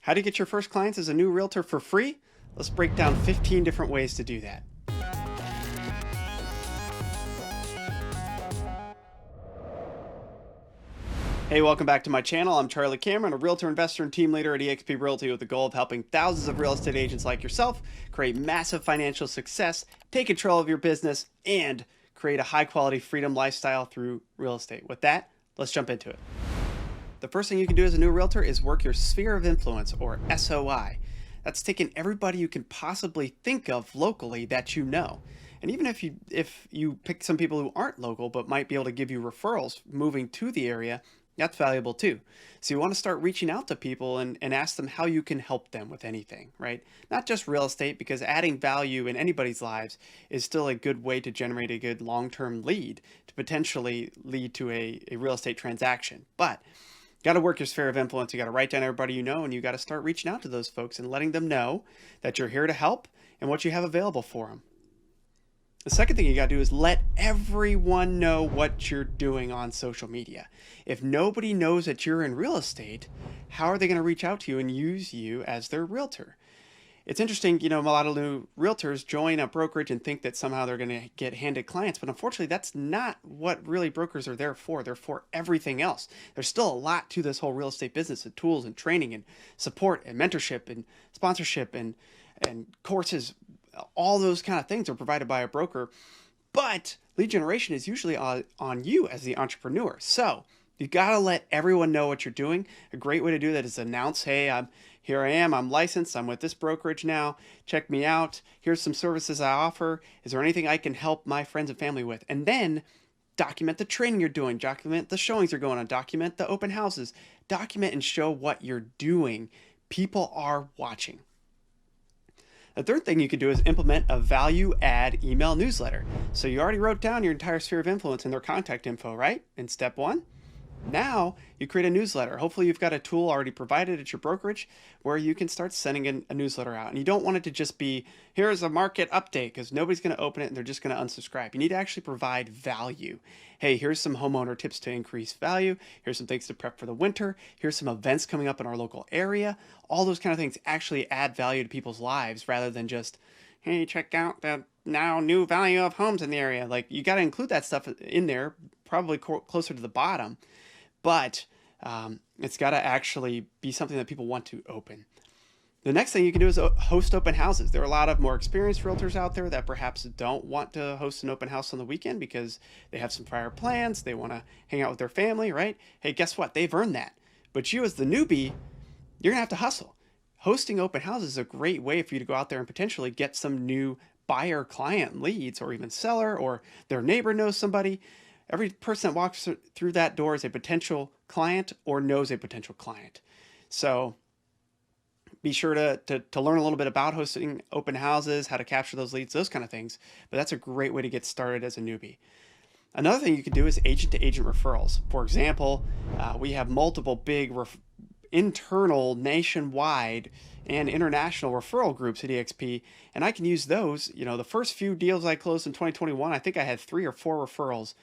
How to get your first clients as a new realtor for free? Let's break down 15 different ways to do that. Hey, welcome back to my channel. I'm Charlie Cameron, a realtor, investor, and team leader at eXp Realty with the goal of helping thousands of real estate agents like yourself create massive financial success, take control of your business, and create a high-quality freedom lifestyle through real estate. With that, let's jump into it. The first thing you can do as a new realtor is work your sphere of influence, or SOI. That's taking everybody you can possibly think of locally that you know. And even if you pick some people who aren't local but might be able to give you referrals moving to the area, that's valuable too. So you want to start reaching out to people and ask them how you can help them with anything, right? Not just real estate, because adding value in anybody's lives is still a good way to generate a good long-term lead to potentially lead to a real estate transaction. But you got to work your sphere of influence. You got to write down everybody you know, and you got to start reaching out to those folks and letting them know that you're here to help and what you have available for them. The second thing you got to do is let everyone know what you're doing on social media. If nobody knows that you're in real estate, how are they going to reach out to you and use you as their realtor? It's interesting, a lot of new realtors join a brokerage and think that somehow they're going to get handed clients, but unfortunately that's not what really brokers are there for. They're for everything else. There's still a lot to this whole real estate business, and tools and training and support and mentorship and sponsorship and courses. All those kind of things are provided by a broker, but lead generation is usually on you as the entrepreneur. So you got to let everyone know what you're doing. A great way to do that is announce, hey, here I am, I'm licensed, I'm with this brokerage now, check me out, here's some services I offer, is there anything I can help my friends and family with? And then document the training you're doing, document the showings you're going on, document the open houses, document and show what you're doing. People are watching. The third thing you could do is implement a value add email newsletter. So you already wrote down your entire sphere of influence and their contact info, right? In step one. Now you create a newsletter. Hopefully you've got a tool already provided at your brokerage where you can start sending a newsletter out. And you don't want it to just be, here's a market update, because nobody's going to open it and they're just going to unsubscribe. You need to actually provide value. Hey, here's some homeowner tips to increase value. Here's some things to prep for the winter. Here's some events coming up in our local area. All those kind of things actually add value to people's lives rather than just, hey, check out the now new value of homes in the area. Like, you got to include that stuff in there, probably closer to the bottom. But it's got to actually be something that people want to open. The next thing you can do is host open houses. There are a lot of more experienced realtors out there that perhaps don't want to host an open house on the weekend because they have some prior plans. They want to hang out with their family, right? Hey, guess what? They've earned that. But you as the newbie, you're going to have to hustle. Hosting open houses is a great way for you to go out there and potentially get some new buyer client leads, or even seller, or their neighbor knows somebody. Every person that walks through that door is a potential client or knows a potential client. So be sure to learn a little bit about hosting open houses, how to capture those leads, those kind of things. But that's a great way to get started as a newbie. Another thing you can do is agent-to-agent referrals. For example, we have multiple big internal, nationwide, and international referral groups at eXp, and I can use those. The first few deals I closed in 2021, I think I had 3 or 4 referrals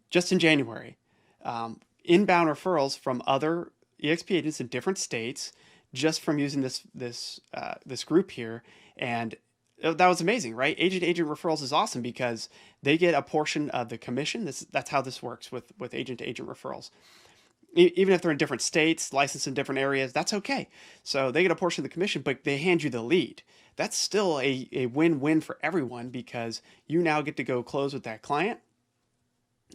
just in January. Inbound referrals from other eXp agents in different states, just from using this group here. And that was amazing, right? Agent-to-agent referrals is awesome because they get a portion of the commission. That's how this works with agent-to-agent referrals. Even if they're in different states, licensed in different areas, that's okay. So they get a portion of the commission, but they hand you the lead. That's still a win-win for everyone, because you now get to go close with that client.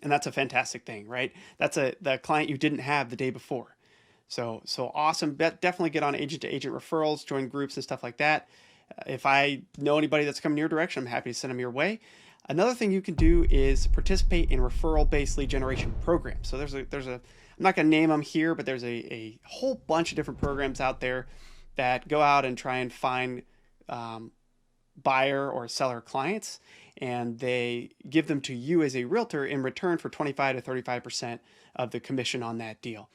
And that's a fantastic thing, right? That's the client you didn't have the day before. So awesome. Definitely get on agent-to-agent referrals, join groups and stuff like that. If I know anybody that's coming your direction, I'm happy to send them your way. Another thing you can do is participate in referral-based lead generation programs. So there's a I'm not going to name them here, but there's a whole bunch of different programs out there that go out and try and find buyer or seller clients, and they give them to you as a realtor in return for 25 to 35% of the commission on that deal.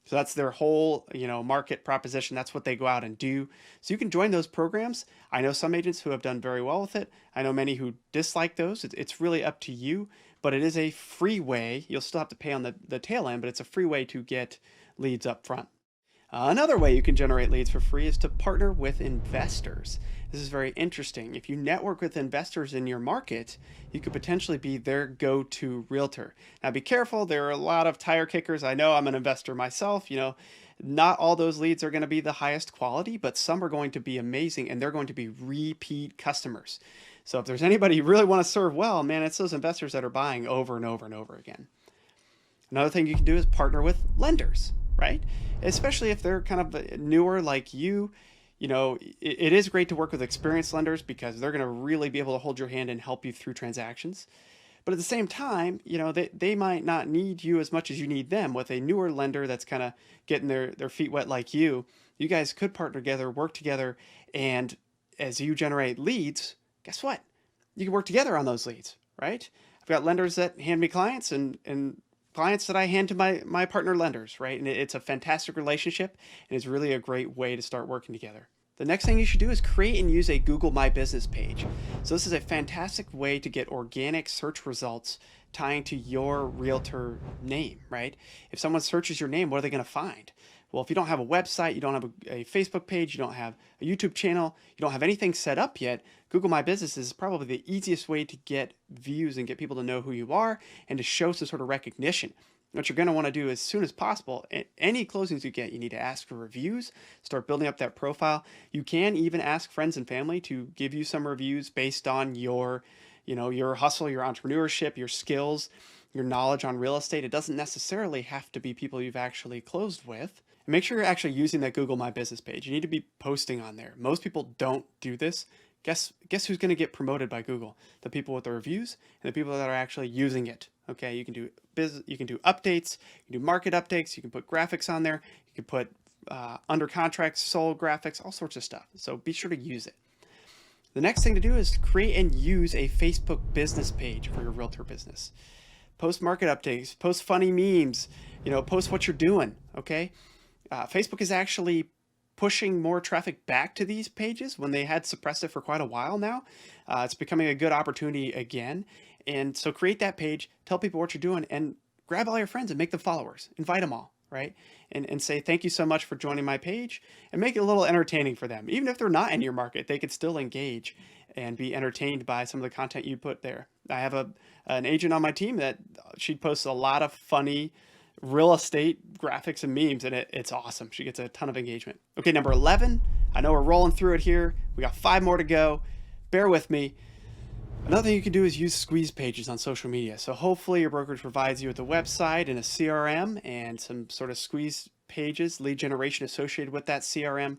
So that's their whole, market proposition. That's what they go out and do. So you can join those programs. I know some agents who have done very well with it. I know many who dislike those. It's really up to you, but it is a free way. You'll still have to pay on the tail end, but it's a free way to get leads up front. Another way you can generate leads for free is to partner with investors. This is very interesting. If you network with investors in your market, you could potentially be their go-to realtor. Now be careful, there are a lot of tire kickers. I know I'm an investor myself, not all those leads are going to be the highest quality, but some are going to be amazing and they're going to be repeat customers. So if there's anybody you really want to serve well, man, it's those investors that are buying over and over and over again. Another thing you can do is partner with lenders, right? Especially if they're kind of newer like you. It is great to work with experienced lenders because they're going to really be able to hold your hand and help you through transactions. But at the same time, they might not need you as much as you need them. With a newer lender that's kind of getting their feet wet like you guys could partner together, work together, and as you generate leads, guess what? You can work together on those leads, right? I've got lenders that hand me clients and clients that I hand to my partner lenders, right? And it's a fantastic relationship, and it's really a great way to start working together. The next thing you should do is create and use a Google My Business page. So this is a fantastic way to get organic search results tying to your realtor name, right? If someone searches your name, what are they going to find? Well, if you don't have a website, you don't have a Facebook page, you don't have a YouTube channel, you don't have anything set up yet, Google My Business is probably the easiest way to get views and get people to know who you are and to show some sort of recognition. What you're going to want to do as soon as possible, any closings you get, you need to ask for reviews, start building up that profile. You can even ask friends and family to give you some reviews based on your hustle, your entrepreneurship, your skills, your knowledge on real estate. It doesn't necessarily have to be people you've actually closed with. And make sure you're actually using that Google My Business page. You need to be posting on there. Most people don't do this. Guess who's going to get promoted by Google? The people with the reviews and the people that are actually using it. Okay, you can do updates, you can do market updates, you can put graphics on there, you can put under contract sold graphics, all sorts of stuff. So be sure to use it. The next thing to do is create and use a Facebook business page for your realtor business. Post market updates, post funny memes, post what you're doing. Okay, Facebook is actually pushing more traffic back to these pages when they had suppressed it for quite a while now. It's becoming a good opportunity again. And so create that page, tell people what you're doing, and grab all your friends and make them followers. Invite them all, right? And say, thank you so much for joining my page, and make it a little entertaining for them. Even if they're not in your market, they could still engage and be entertained by some of the content you put there. I have an agent on my team that she posts a lot of funny real estate graphics and memes, and it's awesome. She gets a ton of engagement. Okay, number 11. I know we're rolling through it here. We got 5 more to go. Bear with me. Another thing you can do is use squeeze pages on social media. So hopefully your brokerage provides you with a website and a CRM and some sort of squeeze pages, lead generation associated with that CRM.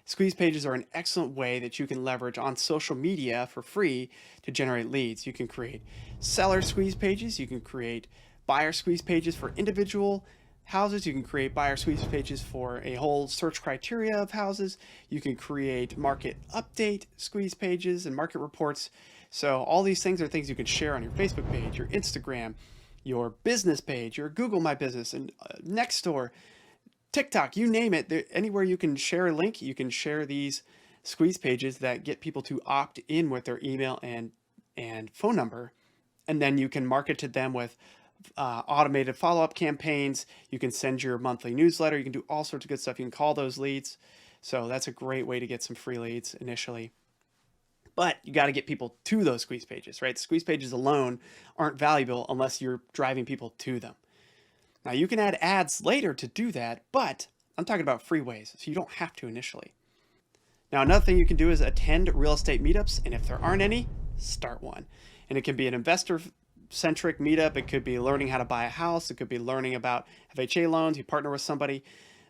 Squeeze pages are an excellent way that you can leverage on social media for free to generate leads. You can create seller squeeze pages. You can create buyer squeeze pages for individual houses. You can create buyer squeeze pages for a whole search criteria of houses. You can create market update squeeze pages and market reports. So all these things are things you can share on your Facebook page, your Instagram, your business page, your Google My Business, and Nextdoor, TikTok, you name it. Anywhere you can share a link, you can share these squeeze pages that get people to opt in with their email and phone number. And then you can market to them with automated follow-up campaigns. You can send your monthly newsletter. You can do all sorts of good stuff. You can call those leads. So that's a great way to get some free leads initially. But you got to get people to those squeeze pages, right? Squeeze pages alone aren't valuable unless you're driving people to them. Now you can add ads later to do that, but I'm talking about free ways, so you don't have to initially. Now another thing you can do is attend real estate meetups, and if there aren't any, start one. And it can be an investor-centric meetup. It could be learning how to buy a house. It could be learning about FHA loans. You partner with somebody.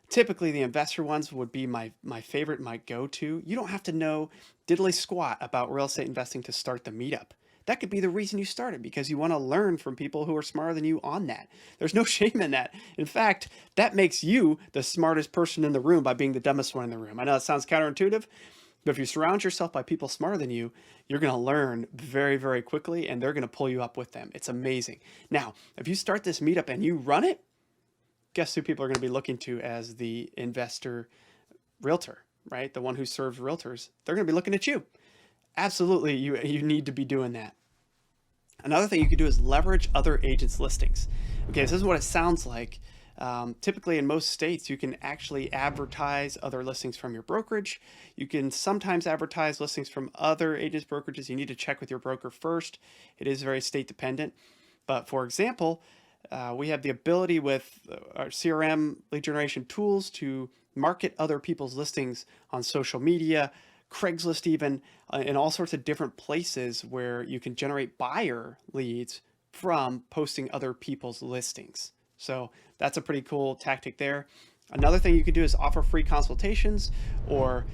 Typically, the investor ones would be my favorite, my go-to. You don't have to know diddly squat about real estate investing to start the meetup. That could be the reason you started, because you want to learn from people who are smarter than you on that. There's no shame in that. In fact, that makes you the smartest person in the room by being the dumbest one in the room. I know it sounds counterintuitive, but if you surround yourself by people smarter than you, you're going to learn very, very quickly, and they're going to pull you up with them. It's amazing. Now, if you start this meetup and you run it, guess who people are going to be looking to as the investor realtor, right? The one who serves realtors. They're going to be looking at you. Absolutely, you need to be doing that. Another thing you can do is leverage other agents' listings. Okay, this is what it sounds like Typically in most states, you can actually advertise other listings from your brokerage. You can sometimes advertise listings from other agents' brokerages. You need to check with your broker first. It is very state dependent. But for example, we have the ability with our CRM lead generation tools to market other people's listings on social media, Craigslist even, in all sorts of different places where you can generate buyer leads from posting other people's listings. So that's a pretty cool tactic there. Another thing you can do is offer free consultations or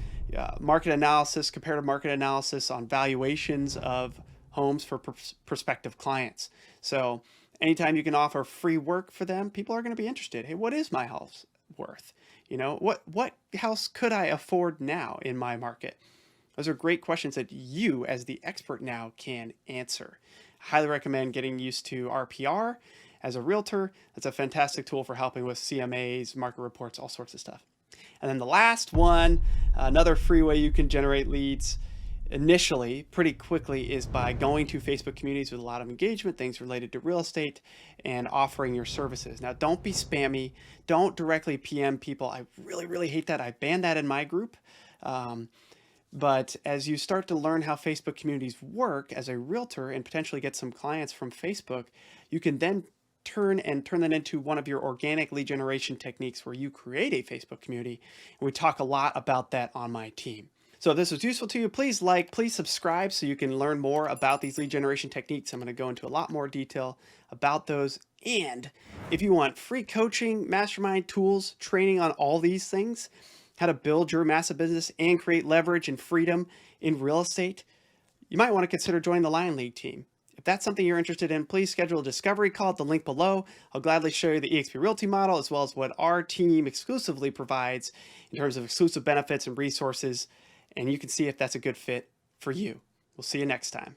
market analysis, comparative market analysis on valuations of homes for prospective clients. So anytime you can offer free work for them, people are going to be interested. Hey, what is my house worth? You know, what house could I afford now in my market? Those are great questions that you, as the expert now, can answer. I highly recommend getting used to RPR as a realtor. That's a fantastic tool for helping with CMAs, market reports, all sorts of stuff. And then the last one, another free way you can generate leads initially pretty quickly is by going to Facebook communities with a lot of engagement, things related to real estate, and offering your services. Now, don't be spammy. Don't directly PM people. I really hate that. I banned that in my group. But as you start to learn how Facebook communities work as a realtor and potentially get some clients from Facebook, you can then turn that into one of your organic lead generation techniques where you create a Facebook community. And we talk a lot about that on my team. So if this was useful to you, please like, please subscribe so you can learn more about these lead generation techniques. I'm going to go into a lot more detail about those. And if you want free coaching, mastermind tools, training on all these things, how to build your massive business and create leverage and freedom in real estate, you might want to consider joining the Lion League team. If that's something you're interested in, please schedule a discovery call at the link below. I'll gladly show you the eXp Realty model as well as what our team exclusively provides in terms of exclusive benefits and resources. And you can see if that's a good fit for you. We'll see you next time.